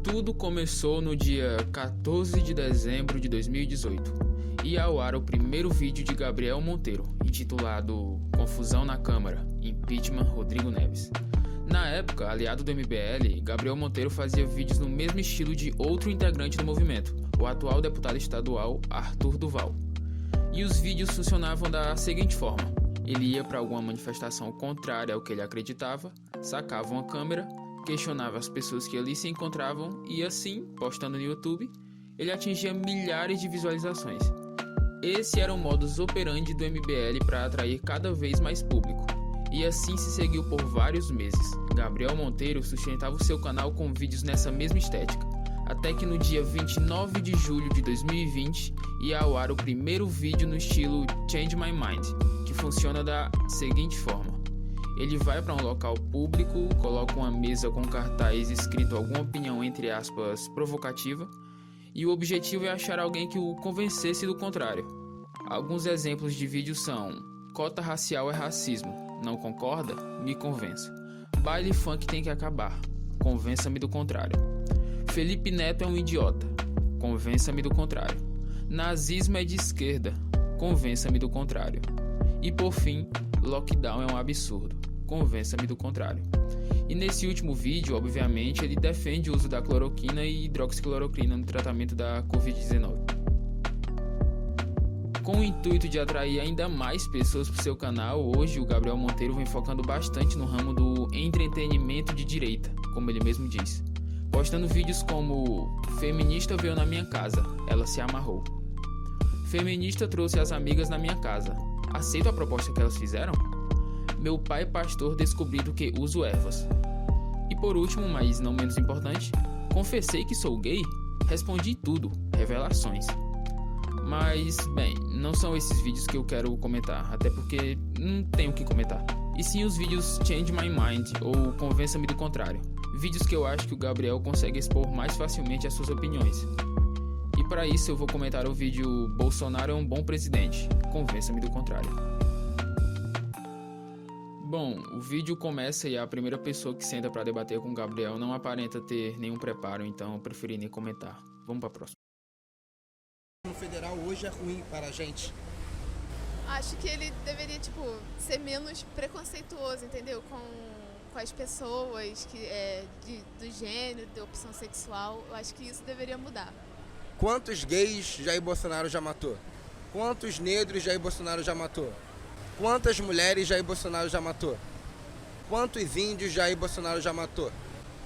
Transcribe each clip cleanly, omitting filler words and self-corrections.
Tudo começou no dia 14 de dezembro de 2018 e ao ar o primeiro vídeo de Gabriel Monteiro, intitulado Confusão na Câmara, Impeachment Rodrigo Neves. Na época, aliado do MBL, Gabriel Monteiro fazia vídeos no mesmo estilo de outro integrante do movimento, o atual deputado estadual Arthur Duval. E os vídeos funcionavam da seguinte forma: ele ia para alguma manifestação contrária ao que ele acreditava, sacava uma câmera, questionava as pessoas que ali se encontravam e assim, postando no YouTube, ele atingia milhares de visualizações. Esse era o modus operandi do MBL para atrair cada vez mais público. E assim se seguiu por vários meses. Gabriel Monteiro sustentava o seu canal com vídeos nessa mesma estética, até que no dia 29 de julho de 2020 ia ao ar o primeiro vídeo no estilo Change My Mind, que funciona da seguinte forma: ele vai para um local público, coloca uma mesa com cartaz escrito alguma opinião entre aspas provocativa, e o objetivo é achar alguém que o convencesse do contrário. Alguns exemplos de vídeos são: cota racial é racismo, não concorda? Me convença. Baile funk tem que acabar, convença-me do contrário. Felipe Neto é um idiota, convença-me do contrário. Nazismo é de esquerda, convença-me do contrário. E por fim, lockdown é um absurdo, convença-me do contrário. E nesse último vídeo, obviamente, ele defende o uso da cloroquina e hidroxicloroquina no tratamento da Covid-19. Com o intuito de atrair ainda mais pessoas para o seu canal, hoje o Gabriel Monteiro vem focando bastante no ramo do entretenimento de direita, como ele mesmo diz, postando vídeos como: feminista veio na minha casa, ela se amarrou. Feminista trouxe as amigas na minha casa, aceito a proposta que elas fizeram? Meu pai pastor descobriu que uso ervas. E por último, mas não menos importante, confessei que sou gay? Respondi tudo, revelações. Mas, bem, não são esses vídeos que eu quero comentar, até porque não tenho o que comentar. E sim os vídeos Change My Mind ou Convença-me do Contrário. Vídeos que eu acho que o Gabriel consegue expor mais facilmente as suas opiniões. E para isso eu vou comentar o vídeo Bolsonaro é um bom presidente, convença-me do contrário. Bom, o vídeo começa e a primeira pessoa que senta para debater com o Gabriel não aparenta ter nenhum preparo, então eu preferi nem comentar. Vamos para a próxima. O federal hoje é ruim para a gente. Acho que ele deveria, ser menos preconceituoso, entendeu? Com as pessoas do gênero, da opção sexual. Eu acho que isso deveria mudar. Quantos gays Jair Bolsonaro já matou? Quantos negros Jair Bolsonaro já matou? Quantas mulheres Jair Bolsonaro já matou? Quantos índios Jair Bolsonaro já matou?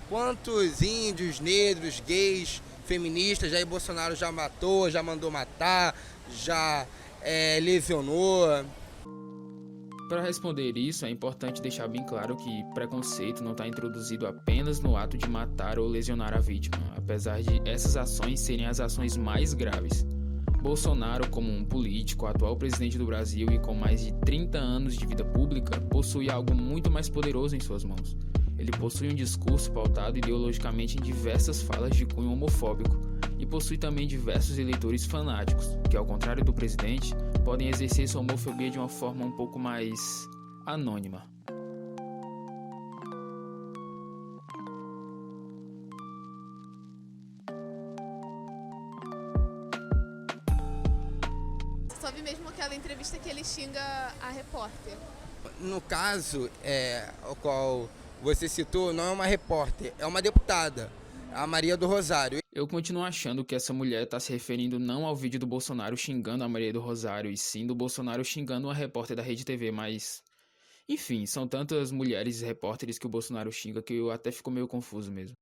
Quantos índios, negros, gays, feministas Jair Bolsonaro já matou, já mandou matar, já lesionou? Para responder isso, é importante deixar bem claro que preconceito não está introduzido apenas no ato de matar ou lesionar a vítima, apesar de essas ações serem as ações mais graves. Bolsonaro, como um político, atual presidente do Brasil e com mais de 30 anos de vida pública, possui algo muito mais poderoso em suas mãos. Ele possui um discurso pautado ideologicamente em diversas falas de cunho homofóbico e possui também diversos eleitores fanáticos, que, ao contrário do presidente, podem exercer sua homofobia de uma forma um pouco mais anônima. Só vi mesmo aquela entrevista que ele xinga a repórter. No caso, o qual você citou, não é uma repórter, é uma deputada, a Maria do Rosário. Eu continuo achando que essa mulher está se referindo não ao vídeo do Bolsonaro xingando a Maria do Rosário, e sim do Bolsonaro xingando uma repórter da Rede TV, mas... Enfim, são tantas mulheres e repórteres que o Bolsonaro xinga que eu até fico meio confuso mesmo.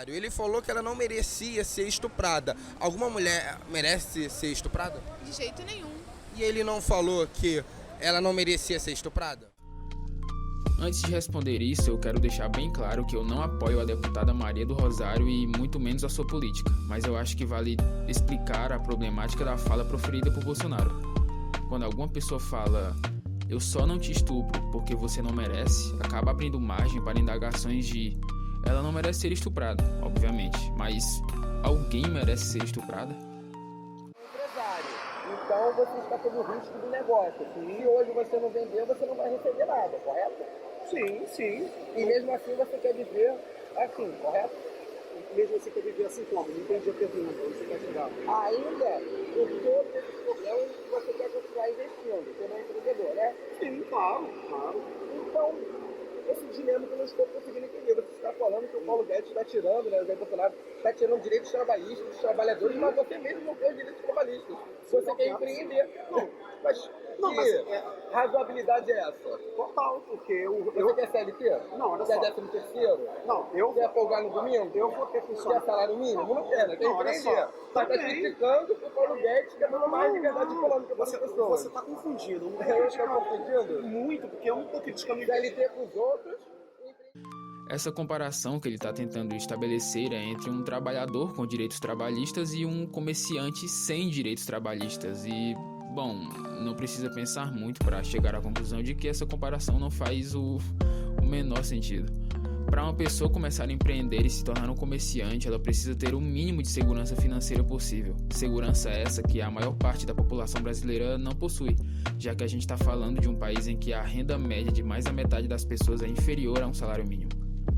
Ele falou que ela não merecia ser estuprada. Alguma mulher merece ser estuprada? De jeito nenhum. E ele não falou que ela não merecia ser estuprada? Antes de responder isso, eu quero deixar bem claro que eu não apoio a deputada Maria do Rosário e muito menos a sua política, mas eu acho que vale explicar a problemática da fala proferida por Bolsonaro. Quando alguma pessoa fala "eu só não te estupro porque você não merece", acaba abrindo margem para indagações de "ela não merece ser estuprada", obviamente, mas alguém merece ser estuprada? Então você está sob o risco do negócio. Se hoje você não vender, você não vai receber nada, correto? Sim, sim. E mesmo assim você quer dizer assim, correto? Mesmo você quer viver assim como? Não entendi a pergunta, onde você quer chegar? Ainda, por todos esses problemas, você quer continuar investindo, como empreendedor, né? Sim, claro. Então, esse dilema que eu não estou conseguindo entender. Você está falando que o Paulo Guedes está tirando, né? O Jair Bolsonaro está tirando direitos trabalhistas dos trabalhadores, mas você mesmo não tem os direitos trabalhistas. Você quer empreender. Mas razoabilidade é essa? Total, porque Você quer CLT? Não, olha Quer só. 13º? Não, eu Quer folgar no domingo? Eu vou ter Quer funcionário. salário mínimo? Não quer, né? Quer Não, olha empreender. só. Mas tá Também. criticando o Paulo Guedes que é dando mais liberdade econômica para as pessoas. Você está confundindo. Não Eu estou confundindo? muito, porque eu não estou criticando CLT com os outros. Essa comparação que ele está tentando estabelecer é entre um trabalhador com direitos trabalhistas e um comerciante sem direitos trabalhistas. E, bom, não precisa pensar muito para chegar à conclusão de que essa comparação não faz o menor sentido. Para uma pessoa começar a empreender e se tornar um comerciante, ela precisa ter o mínimo de segurança financeira possível. Segurança essa que a maior parte da população brasileira não possui, já que a gente está falando de um país em que a renda média de mais da metade das pessoas é inferior a um salário mínimo.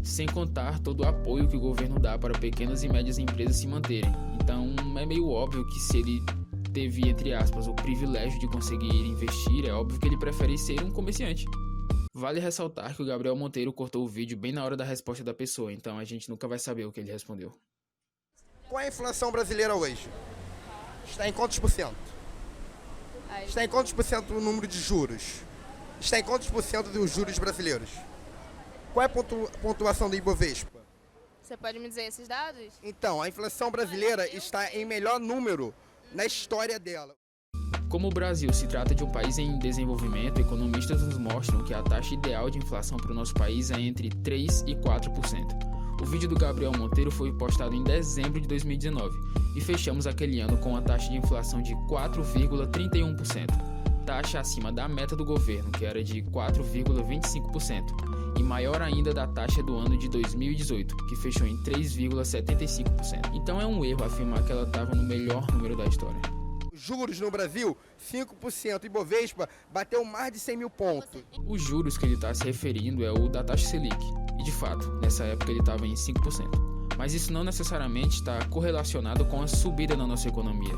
Sem contar todo o apoio que o governo dá para pequenas e médias empresas se manterem. Então é meio óbvio que se ele teve, entre aspas, o privilégio de conseguir investir, é óbvio que ele prefere ser um comerciante. Vale ressaltar que o Gabriel Monteiro cortou o vídeo bem na hora da resposta da pessoa, então a gente nunca vai saber o que ele respondeu. Qual é a inflação brasileira hoje? Está em quantos por cento? Está em quantos por cento o número de juros? Está em quantos por cento dos juros brasileiros? Qual é a pontuação do Ibovespa? Você pode me dizer esses dados? Então, a inflação brasileira está em melhor número na história dela. Como o Brasil se trata de um país em desenvolvimento, economistas nos mostram que a taxa ideal de inflação para o nosso país é entre 3% e 4%. O vídeo do Gabriel Monteiro foi postado em dezembro de 2019 e fechamos aquele ano com a taxa de inflação de 4,31%, taxa acima da meta do governo, que era de 4,25%. E maior ainda da taxa do ano de 2018, que fechou em 3,75%. Então é um erro afirmar que ela estava no melhor número da história. Juros no Brasil, 5%. Ibovespa bateu mais de 100 mil pontos. Os juros que ele está se referindo é o da taxa Selic. E de fato, nessa época ele estava em 5%. Mas isso não necessariamente está correlacionado com a subida na nossa economia.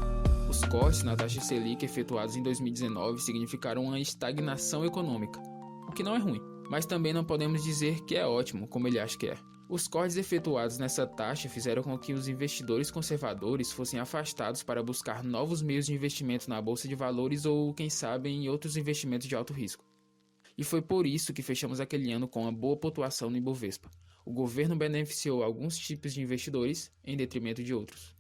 Os cortes na taxa Selic efetuados em 2019 significaram uma estagnação econômica, o que não é ruim. Mas também não podemos dizer que é ótimo, como ele acha que é. Os cortes efetuados nessa taxa fizeram com que os investidores conservadores fossem afastados para buscar novos meios de investimento na bolsa de valores ou, quem sabe, em outros investimentos de alto risco. E foi por isso que fechamos aquele ano com uma boa pontuação no Ibovespa. O governo beneficiou alguns tipos de investidores em detrimento de outros.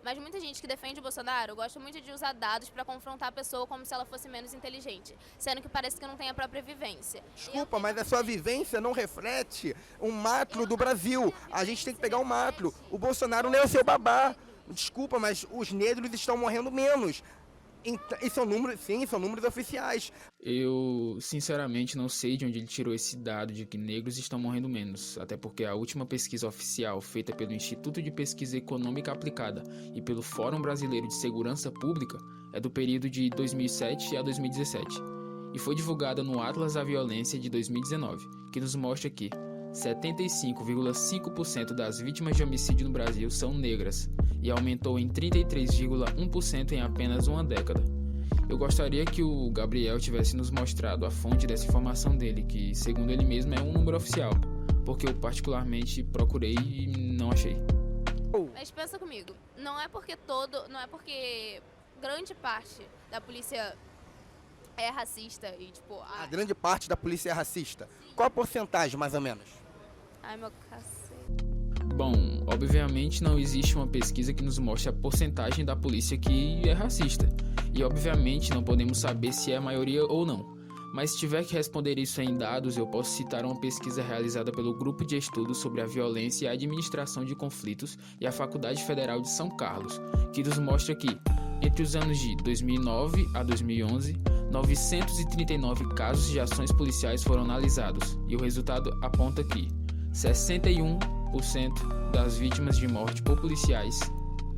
Mas muita gente que defende o Bolsonaro gosta muito de usar dados para confrontar a pessoa como se ela fosse menos inteligente, sendo que parece que não tem a própria vivência. Desculpa, mas a sua vivência não reflete um macro do Brasil. A gente tem que pegar o macro. O Bolsonaro não é o seu babá. Desculpa, mas os negros estão morrendo menos. E são números, sim, são números oficiais. Eu, sinceramente, não sei de onde ele tirou esse dado de que negros estão morrendo menos, até porque a última pesquisa oficial feita pelo Instituto de Pesquisa Econômica Aplicada e pelo Fórum Brasileiro de Segurança Pública é do período de 2007 a 2017 e foi divulgada no Atlas da Violência de 2019, que nos mostra que 75,5% das vítimas de homicídio no Brasil são negras e aumentou em 33,1% em apenas uma década. Eu gostaria que o Gabriel tivesse nos mostrado a fonte dessa informação dele, que segundo ele mesmo é um número oficial, porque eu particularmente procurei e não achei. Mas pensa comigo, não é porque grande parte da polícia é racista e tipo... A grande parte da polícia é racista. Qual a porcentagem, mais ou menos? Ai, meu cacete. Bom, obviamente não existe uma pesquisa que nos mostre a porcentagem da polícia que é racista. E obviamente não podemos saber se é a maioria ou não. Mas se tiver que responder isso em dados, eu posso citar uma pesquisa realizada pelo Grupo de Estudos sobre a Violência e a Administração de Conflitos e a Faculdade Federal de São Carlos, que nos mostra que, entre os anos de 2009 a 2011, 939 casos de ações policiais foram analisados, e o resultado aponta que 61% das vítimas de morte por policiais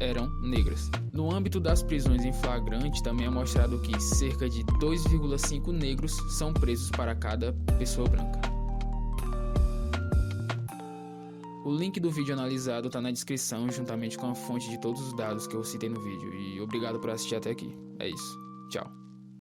eram negras. No âmbito das prisões em flagrante, também é mostrado que cerca de 2,5 negros são presos para cada pessoa branca. O link do vídeo analisado tá na descrição, juntamente com a fonte de todos os dados que eu citei no vídeo. E obrigado por assistir até aqui. É isso. Tchau.